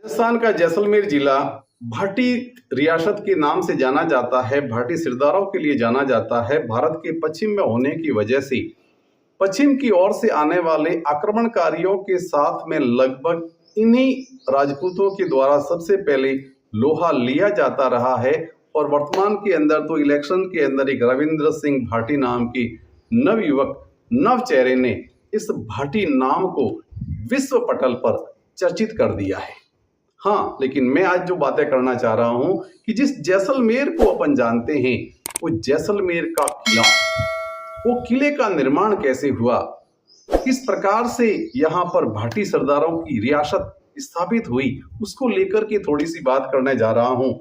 राजस्थान का जैसलमेर जिला भाटी रियासत के नाम से जाना जाता है। भाटी सिरदारों के लिए जाना जाता है। भारत के पश्चिम में होने की वजह से पश्चिम की ओर से आने वाले आक्रमणकारियों के साथ में लगभग इन्हीं राजपूतों के द्वारा सबसे पहले लोहा लिया जाता रहा है। और वर्तमान के अंदर तो इलेक्शन के अंदर एक रविंद्र सिंह भाटी नाम की नवयुवक नव चेहरे ने इस भाटी नाम को विश्व पटल पर चर्चित कर दिया है। हाँ, लेकिन मैं आज जो बातें करना चाह रहा हूं कि जिस जैसलमेर को अपन जानते हैं, वो जैसलमेर का किला, वो किले का निर्माण कैसे हुआ, किस प्रकार से यहाँ पर भाटी सरदारों की रियासत स्थापित हुई, उसको लेकर के थोड़ी सी बात करने जा रहा हूं।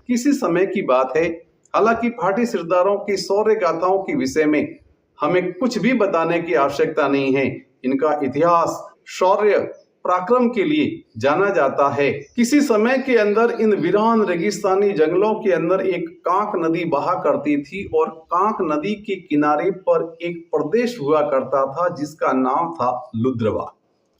किसी समय की बात है, हालांकि भाटी सरदारों की शौर्य गाथाओं के विषय में हमें कुछ भी बताने की आवश्यकता नहीं है। इनका इतिहास शौर्य पराक्रम के लिए जाना जाता है। किसी समय के अंदर इन वीरान रेगिस्तानी जंगलों के अंदर एक कांक नदी बहा करती थी और कांक नदी के किनारे पर एक प्रदेश हुआ करता था जिसका नाम था लुद्रवा।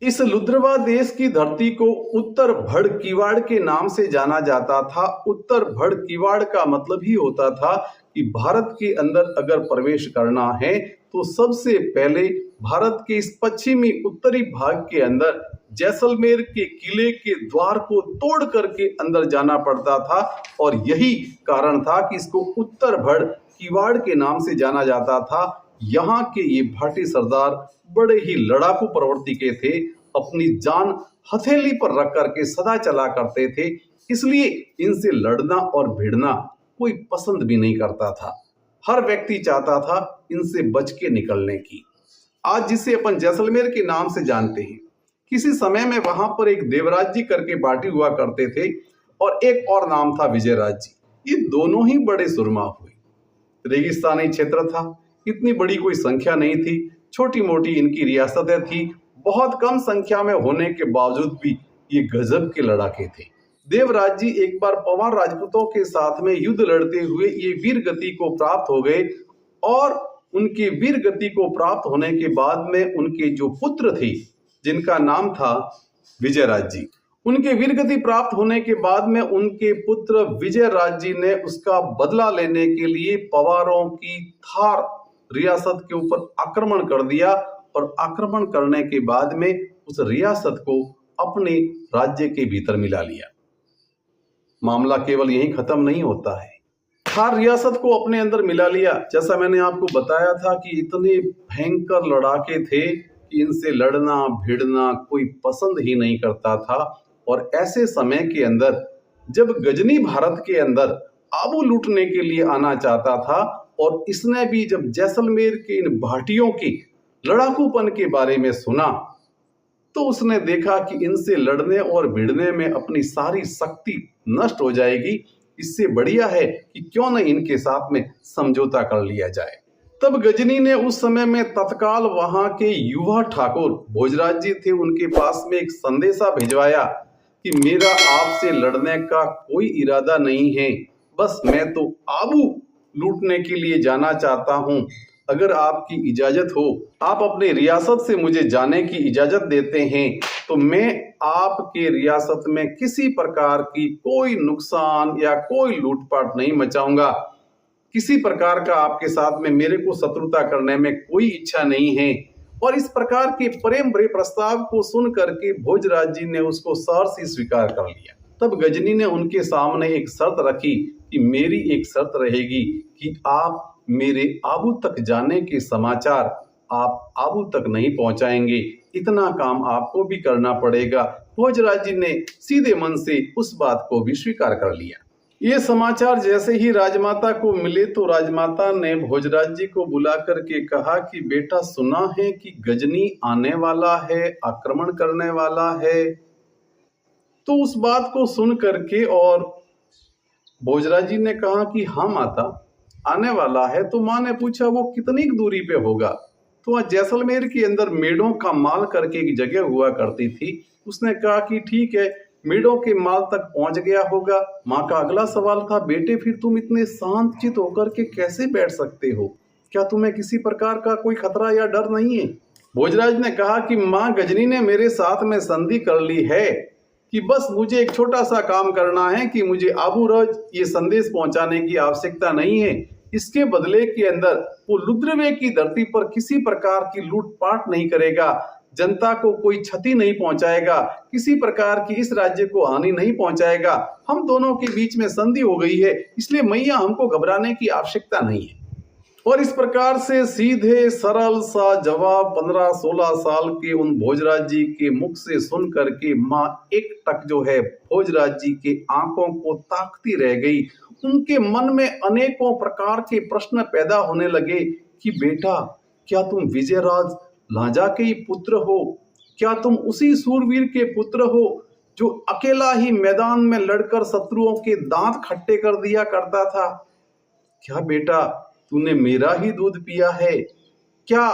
इस लुद्रवा देश की धरती को उत्तर भड़ किवाड़ के नाम से जाना जाता था। उत्तर भड़ किवाड़ का मतलब ही होता था कि भारत के अंदर अगर प्रवेश करना है तो सबसे पहले भारत के इस पश्चिमी उत्तरी भाग के अंदर जैसलमेर के किले के द्वार को तोड़ करके अंदर जाना पड़ता था। और यही कारण था कि इसको उत्तर भड़ किवाड़ के नाम से जाना जाता था। यहाँ के ये भाटी सरदार बड़े ही लड़ाकू प्रवृत्ति के थे। अपनी जान हथेली पर रख करके सदा चला करते थे, इसलिए इनसे लड़ना और भिड़ना कोई पसंद भी नहीं करता था। हर व्यक्ति चाहता था इनसे बच के निकलने की। आज जिसे अपन जैसलमेर के नाम से जानते हैं, किसी समय में वहां पर एक देवराज जी करके पार्टी हुआ करते थे और एक और नाम था विजयराज जी। ये दोनों ही बड़े सुरमा हुए। रेगिस्तानी क्षेत्र था, इतनी बड़ी कोई संख्या नहीं थी, छोटी मोटी इनकी रियासतें थी। बहुत कम संख्या में होने के बावजूद भी ये गजब के लड़ाके थे। देवराज जी एक बार पवार राजपूतों के साथ में युद्ध लड़ते हुए ये वीर गति को प्राप्त हो गए और उनके वीर गति को प्राप्त होने के बाद में उनके जो पुत्र थे जिनका नाम था विजयराज जी, उनके वीर गति प्राप्त होने के बाद में उनके पुत्र विजयराज जी ने उसका बदला लेने के लिए पवारों की थार रियासत के ऊपर आक्रमण कर दिया और आक्रमण करने के बाद में उस रियासत को अपने राज्य के भीतर मिला लिया। मामला केवल यहीं खत्म नहीं होता है, थार रियासत को अपने अंदर मिला लिया। जैसा मैंने आपको बताया था कि इतने भयंकर लड़ाके थे कि इनसे लड़ना भिड़ना कोई पसंद ही नहीं करता था। और ऐसे समय के अंदर जब गजनी भारत के अंदर आबू लूटने के लिए आना चाहता था और इसने भी जब जैसलमेर के इन भाटियों के लड़ाकूपन के बारे में सुना तो उसने देखा कि इनसे लड़ने और भिड़ने में अपनी सारी शक्ति नष्ट हो जाएगी। इससे बढ़िया है कि क्यों न इनके साथ में समझौता कर लिया जाए। तब गजनी ने उस समय में तत्काल वहां के युवा ठाकुर भोजराज जी थे, उनके पास में एक संदेशा भिजवाया कि मेरा आपसे लड़ने का कोई इरादा नहीं है, बस मैं तो आबू लूटने के लिए जाना चाहता हूं। अगर आपकी इजाजत हो, आप अपने रियासत से मुझे जाने की इजाजत देते हैं तो मैं आपके रियासत में किसी प्रकार की कोई नुकसान या कोई लूटपाट नहीं मचाऊंगा। किसी प्रकार का आपके साथ में मेरे को शत्रुता करने में कोई इच्छा नहीं है। और इस प्रकार के प्रेम भरे प्रस्ताव को सुन करके भोजराज जी ने उसको सहर्ष ही स्वीकार कर लिया। तब गजनी ने उनके सामने एक शर्त रखी कि मेरी एक शर्त रहेगी कि आप मेरे आबू तक जाने के समाचार आप आबू तक नहीं पहुंचाएंगे, इतना काम आपको भी करना पड़ेगा। भोजराज जी ने सीधे मन से उस बात को भी स्वीकार कर लिया। ये समाचार जैसे ही राजमाता को मिले तो राजमाता ने भोजराज जी को बुला करके कहा कि बेटा, सुना है कि गजनी आने वाला है, आक्रमण करने वाला है। तो उस बात को सुन करके और भोजराज जी ने कहा कि हाँ माता, आने वाला है। तो माँ ने पूछा वो कितनी दूरी पे होगा? तो वहाँ जैसलमेर के अंदर मेढ़ों का माल करके एक जगह हुआ करती थी। उसने कहा कि ठीक है, मेढ़ों के माल तक पहुंच गया होगा। माँ का अगला सवाल था, बेटे फिर तुम इतने शांतचित्त होकर के कैसे बैठ सकते हो? क्या तुम्हें किसी प्रकार का कोई खतरा या डर नहीं है? भोजराज ने कहा कि माँ गजनी ने मेरे साथ में संधि कर ली है कि बस मुझे एक छोटा सा काम करना है कि मुझे आबू रोज ये संदेश पहुंचाने की आवश्यकता नहीं है। इसके बदले के अंदर वो लुद्रवे की धरती पर किसी प्रकार की लूटपाट नहीं करेगा, जनता को कोई क्षति नहीं पहुंचाएगा, किसी प्रकार की इस राज्य को हानि नहीं पहुंचाएगा। हम दोनों के बीच में संधि हो गई है, इसलिए मैया हमको घबराने की आवश्यकता नहीं है। और इस प्रकार से सीधे सरल सा जवाब 15-16 साल के उन भोजराज जी के मुख से सुन करके माँ एक टक जो है भोजराज जी के आंखों को ताकती रह गई। उनके मन में अनेकों प्रकार के प्रश्न पैदा होने लगे कि बेटा, क्या तुम विजयराज लांजा के ही पुत्र हो? क्या तुम उसी सूरवीर के पुत्र हो जो अकेला ही मैदान में लड़कर शत्रुओं के दांत खट्टे कर दिया करता था? क्या बेटा, तूने मेरा ही दूध पिया है? क्या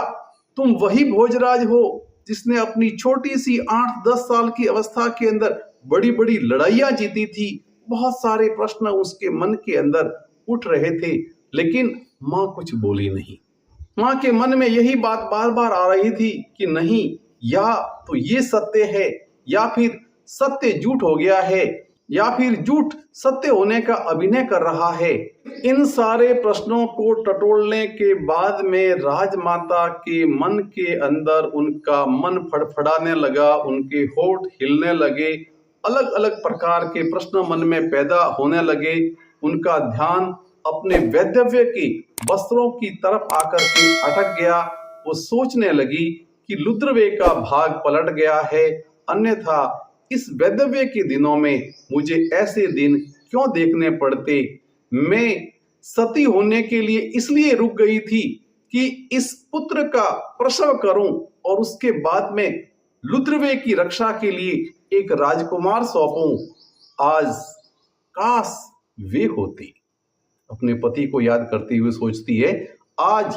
तुम वही भोजराज हो जिसने अपनी छोटी सी 8-10 साल की अवस्था के अंदर बड़ी बड़ी लड़ाइयां जीती थी? बहुत सारे प्रश्न उसके मन के अंदर उठ रहे थे, लेकिन माँ कुछ बोली नहीं। माँ के मन में यही बात बार बार आ रही थी कि नहीं, या तो ये सत्य है या फिर सत्य झूठ हो गया है, या फिर झूठ सत्य होने का अभिनय कर रहा है। इन सारे प्रश्नों को टटोलने के बाद में राजमाता के मन के अंदर उनका मन फड़फड़ाने लगा, उनके होठ हिलने लगे, अलग अलग प्रकार के प्रश्न मन में पैदा होने लगे। उनका ध्यान अपने वैधव्य के वस्त्रों की तरफ आकर के अटक गया। वो सोचने लगी कि लुद्रवे का भाग पलट गया है, अन्यथा इस वैधव्य के दिनों में मुझे ऐसे दिन क्यों देखने पड़ते? मैं सती होने के लिए इसलिए रुक गई थी कि इस पुत्र का प्रसव करूं और उसके बाद में लुद्रवे की रक्षा के लिए एक राजकुमार सौंपूं। आज काश वे होती। अपने पति को याद करते हुए सोचती है, आज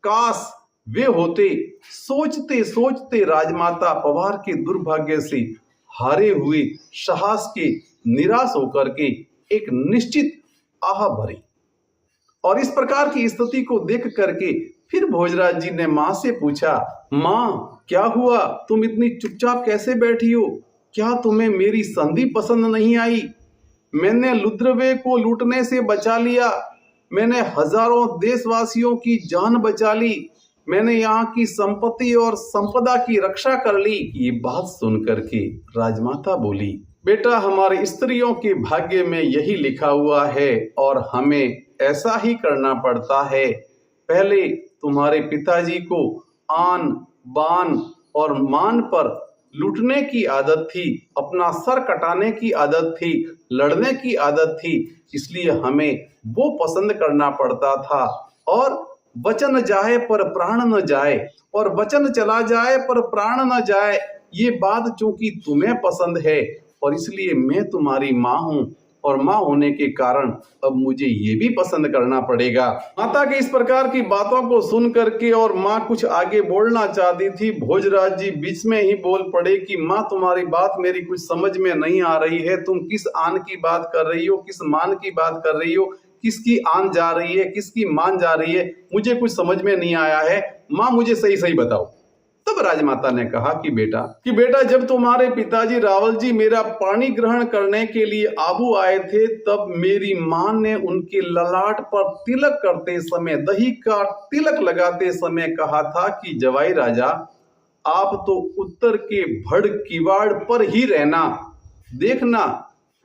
काश वे होते। सोचते सोचते राजमाता पवार के दुर्भाग्य से हारे हुए साहस के निराश होकर के एक निश्चित आह भरी। और इस प्रकार की स्थिति को देख करके फिर भोजराज जी ने माँ से पूछा, माँ क्या हुआ? तुम इतनी चुपचाप कैसे बैठी हो? क्या तुम्हें मेरी संधि पसंद नहीं आई? मैंने लुद्रवे को लूटने से बचा लिया, मैंने हजारों देशवासियों की जान बचा ली, मैंने यहाँ की संपत्ति और संपदा की रक्षा कर ली। ये बात सुन करके राजमाता बोली, बेटा, हमारे स्त्रियों के भाग्य में यही लिखा हुआ है और हमें ऐसा ही करना पड़ता है। पहले तुम्हारे पिताजी को आन बान और मान पर लूटने की आदत थी, अपना सर कटाने की आदत थी, लड़ने की आदत थी, इसलिए हमें वो पसंद करना पड़ता था। और वचन जाए पर प्राण न जाए, और वचन चला जाए पर प्राण न जाए, ये बात चूंकि तुम्हें पसंद है और इसलिए मैं तुम्हारी माँ हूँ, और माँ होने के कारण अब मुझे ये भी पसंद करना पड़ेगा। माता के इस प्रकार की बातों को सुन करके और माँ कुछ आगे बोलना चाहती थी, भोजराज जी बीच में ही बोल पड़े कि माँ, तुम्हारी बात मेरी कुछ समझ में नहीं आ रही है। तुम किस आन की बात कर रही हो, किस मान की बात कर रही हो, किसकी आन जा रही है, किसकी मान जा रही है, मुझे कुछ समझ में नहीं आया है। माँ, मुझे सही सही बताओ। तब राजमाता ने कहा कि बेटा, जब तुम्हारे पिताजी रावल जी मेरा पानी ग्रहण करने के लिए आबू आए थे, तब मेरी माँ ने उनके ललाट पर तिलक करते समय, दही का तिलक लगाते समय कहा था कि जवाई राजा, आप तो उत्तर के भड़ किवाड़ पर ही रहना, देखना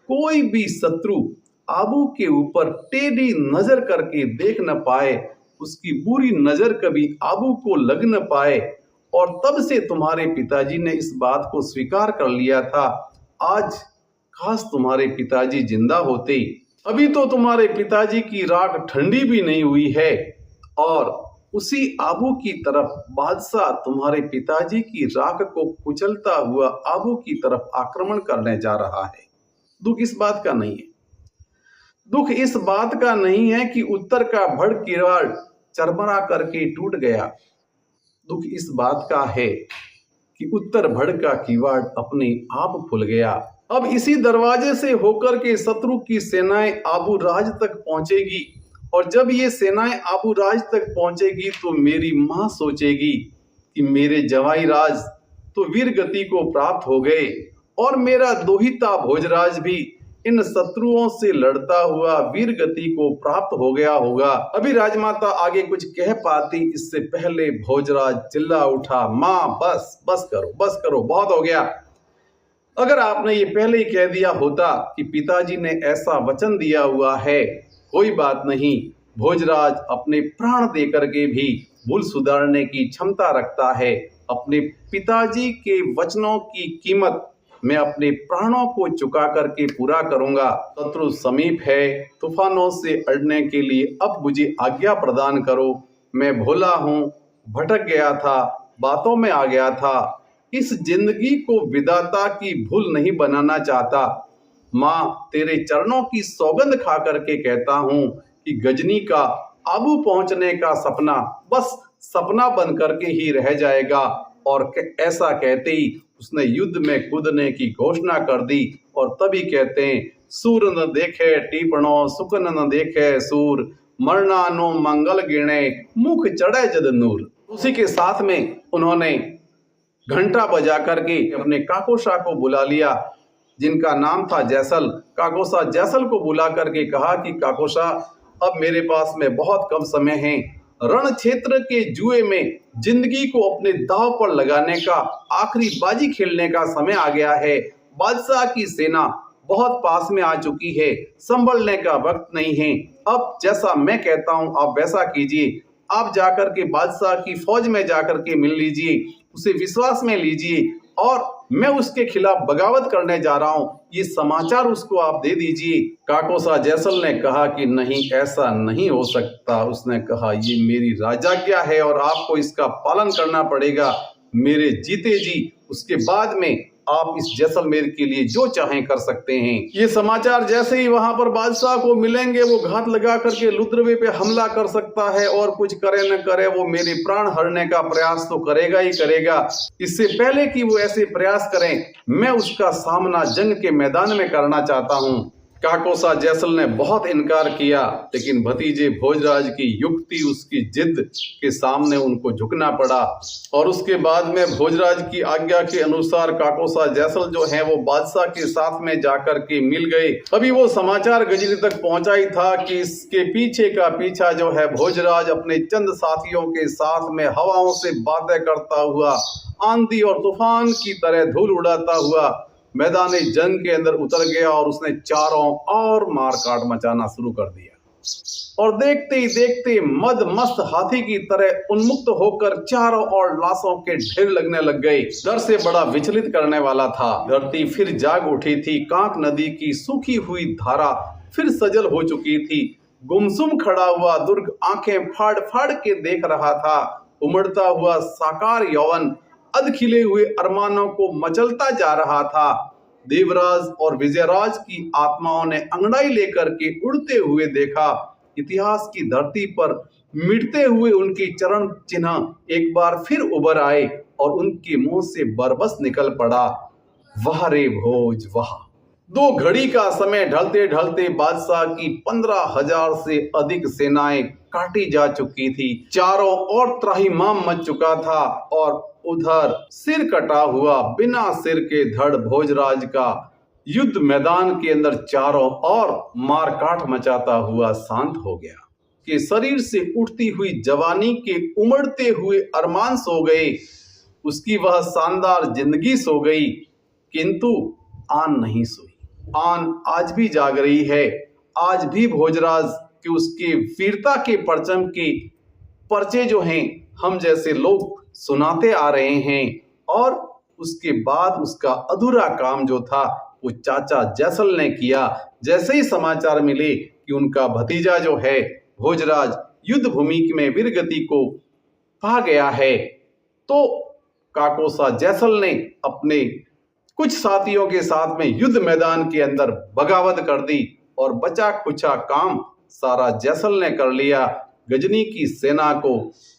कोई भी शत्रु आबू के ऊपर टेढ़ी नजर करके देख न पाए, उसकी बुरी नजर कभी आबू को लग न पाए। और तब से तुम्हारे पिताजी ने इस बात को स्वीकार कर लिया था। आज काश तुम्हारे पिताजी जिंदा होते। अभी तो तुम्हारे पिताजी की राख ठंडी भी नहीं हुई है और उसी आबू की तरफ बादशाह तुम्हारे पिताजी की राख को कुचलता हुआ आबू की तरफ आक्रमण करने जा रहा है। दुख इस बात का नहीं है, दुख इस बात का नहीं है कि उत्तर का भड़ किवाड़ चरमरा करके टूट गया। दुख इस बात का है कि उत्तर भड़ का किवाड़ अपने आप खुल गया। अब इसी दरवाजे से होकर के शत्रु की सेनाएं आबू राज तक पहुंचेगी, और जब ये सेनाएं आबू राज तक पहुंचेगी तो मेरी माँ सोचेगी कि मेरे जवाई राज तो वीर गति को प्राप्त हो गए और मेरा दोहिता भोजराज भी इन शत्रुओं से लड़ता हुआ वीर गति को प्राप्त हो गया होगा। अभी राजमाता आगे कुछ कह पाती इससे पहले भोजराज चिल्ला उठा, माँ बस करो, बहुत हो गया। अगर आपने ये पहले ही कह दिया होता कि पिताजी ने ऐसा वचन दिया हुआ है, कोई बात नहीं, भोजराज अपने प्राण देकर के भी भूल सुधारने की क्षमता रखता है। अपने पिताजी के वचनों की कीमत मैं अपने प्राणों को चुका करके पूरा करूंगा। शत्रु समीप है, तूफानों से अड़ने के लिए अब मुझे आज्ञा प्रदान करो। मैं भोला हूँ, भटक गया था, बातों में आ गया था, इस जिंदगी को विधाता की भूल नहीं बनाना चाहता। माँ, तेरे चरणों की सौगंध खा करके कहता हूँ कि गजनी का आबू पहुंचने का सपना बस सपना बन करके ही रह जाएगा। और ऐसा कहते ही उसने युद्ध में कूदने की घोषणा कर दी। और तभी कहते हैं, सूर न देखे टीपणो, सुकन न देखे सूर, मरना नो मंगल गिणे, मुख चढ़े जद नूर। उसी के साथ में उन्होंने घंटा बजा करके अपने काकोशा को बुला लिया, जिनका नाम था जैसल। काकोशा जैसल को बुला करके कहा कि काकोशा, अब मेरे पास में बहुत कम समय है, रण क्षेत्र के जुए में जिंदगी को अपने दांव पर लगाने का, आखिरी बाजी खेलने का समय आ गया है। बादशाह की सेना बहुत पास में आ चुकी है, संभलने का वक्त नहीं है। अब जैसा मैं कहता हूं आप वैसा कीजिए। आप जाकर के बादशाह की फौज में जाकर के मिल लीजिए, उसे विश्वास में लीजिए और मैं उसके खिलाफ बगावत करने जा रहा हूं, ये समाचार उसको आप दे दीजिए। काकोसा जैसल ने कहा कि नहीं, ऐसा नहीं हो सकता। उसने कहा, ये मेरी राजाज्ञा है और आपको इसका पालन करना पड़ेगा मेरे जीते जी। उसके बाद में आप इस जैसलमेर के लिए जो चाहें कर सकते हैं। ये समाचार जैसे ही वहां पर बादशाह को मिलेंगे, वो घात लगा करके लुद्रवे पे हमला कर सकता है और कुछ करे न करे वो मेरे प्राण हरने का प्रयास तो करेगा ही करेगा। इससे पहले कि वो ऐसे प्रयास करें, मैं उसका सामना जंग के मैदान में करना चाहता हूँ। काकोसा जैसल ने बहुत इनकार किया, लेकिन भतीजे भोजराज की युक्ति, उसकी जिद के सामने उनको झुकना पड़ा। और उसके बाद में भोजराज की आज्ञा के अनुसार काकोसा जैसल जो है वो बादशाह के साथ में जाकर के मिल गए। अभी वो समाचार गजनी तक पहुंचा ही था कि इसके पीछे का पीछा जो है भोजराज अपने चंद साथियों के साथ में हवाओं से बातें करता हुआ, आंधी और तूफान की तरह धूल उड़ाता हुआ मैदान जंग के अंदर उतर गया और उसने चारों ओर मार काट मचाना शुरू कर दिया। और देखते ही देखते मद मस्त हाथी की तरह उन्मुक्त होकर चारों ओर लाशों के ढेर लगने लग गए। डर से बड़ा विचलित करने वाला था। धरती फिर जाग उठी थी। कांक नदी की सूखी हुई धारा फिर सजल हो चुकी थी। गुमसुम खड़ा हुआ दुर्ग आंखें फाड़ फाड़ के देख रहा था। उमड़ता हुआ साकार यौवन अध खिले हुए अरमानों को मचलता जा रहा था। देवराज और विजयराज की आत्माओं ने अंगड़ाई लेकर के उड़ते हुए देखा। इतिहास की धरती पर मिटते हुए उनके चरण चिन्ह एक बार फिर उभर आए और उनके मुंह से बरबस निकल पड़ा, वाह रे भोज वाह। 2 घड़ी का समय ढलते ढलते बादशाह की 15,000 से अधिक सेनाएं काटी जा चुकी थी। चारों ओर त्राहिमाम मच चुका था और उधर सिर कटा हुआ, बिना सिर के धड़ भोजराज का युद्ध मैदान के अंदर चारों ओर मार काट मचाता हुआ शांत हो गया। कि शरीर से उठती हुई जवानी के उमड़ते हुए अरमान सो गए, उसकी वह शानदार जिंदगी सो गई, किंतु आन नहीं सोई। आन आज भी जाग रही है। आज भी भोजराज के उसके वीरता के परचम के पर्चे जो हैं हम जैसे लोग सुनाते आ रहे हैं। और उसके बाद उसका अधूरा काम जो था वो चाचा जैसल ने किया। जैसे ही समाचार मिले कि उनका भतीजा जो है भोजराज युद्ध भूमि में वीरगति को पा गया है, तो काकोसा जैसल ने अपने कुछ साथियों के साथ में युद्ध मैदान के अंदर बगावत कर दी और बचा खुचा काम सारा जैसल ने कर लिया। गजनी की सेना को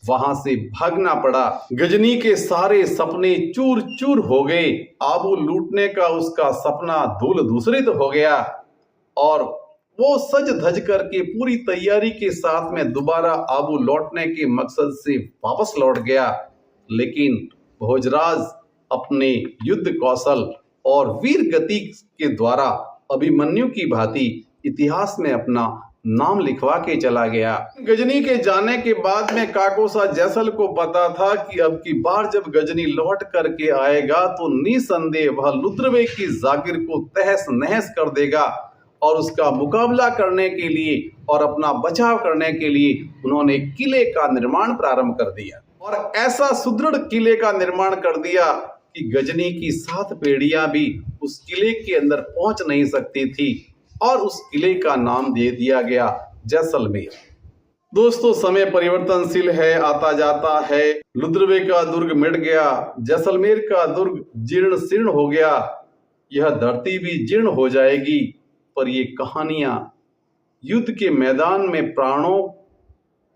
वहां से भागना पड़ा। गजनी के सारे सपने चूर चूर हो गए। आबू लूटने का उसका सपना धूल धूसरित हो गया और वो सज धज करके पूरी तैयारी के साथ में दोबारा आबू लौटने के मकसद से वापस लौट गया। लेकिन भोजराज अपने युद्ध कौशल और वीर गति के द्वारा अभिमन्यु की भांति इतिहास में अपना नाम लिखवा के चला गया। गजनी के जाने के बाद में काकोसा जैसल को पता था कि अब की बार जब गजनी लौट करके आएगा तो निसंदेह वह लुद्रवे की जागीर को तहस नहस कर देगा और उसका मुकाबला करने के लिए और अपना बचाव करने के लिए उन्होंने किले का निर्माण प्रारंभ कर दिया और ऐसा सुदृढ़ किले का निर्माण कर दिया कि गजनी की 7 पीढ़ियां भी उस किले के अंदर पहुंच नहीं सकती थी और उस किले का नाम दे दिया गया जैसलमेर। दोस्तों, समय परिवर्तनशील है, आता जाता है। लुद्रवे का दुर्ग मिट गया, जैसलमेर का दुर्ग जीर्ण शीर्ण हो गया, यह धरती भी जीर्ण हो जाएगी, पर ये कहानियां युद्ध के मैदान में प्राणों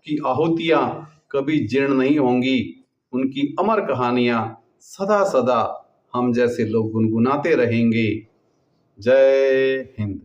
की आहुतियां कभी जीर्ण नहीं होंगी। उनकी अमर कहानियां सदा सदा हम जैसे लोग गुनगुनाते रहेंगे। जय हिंद।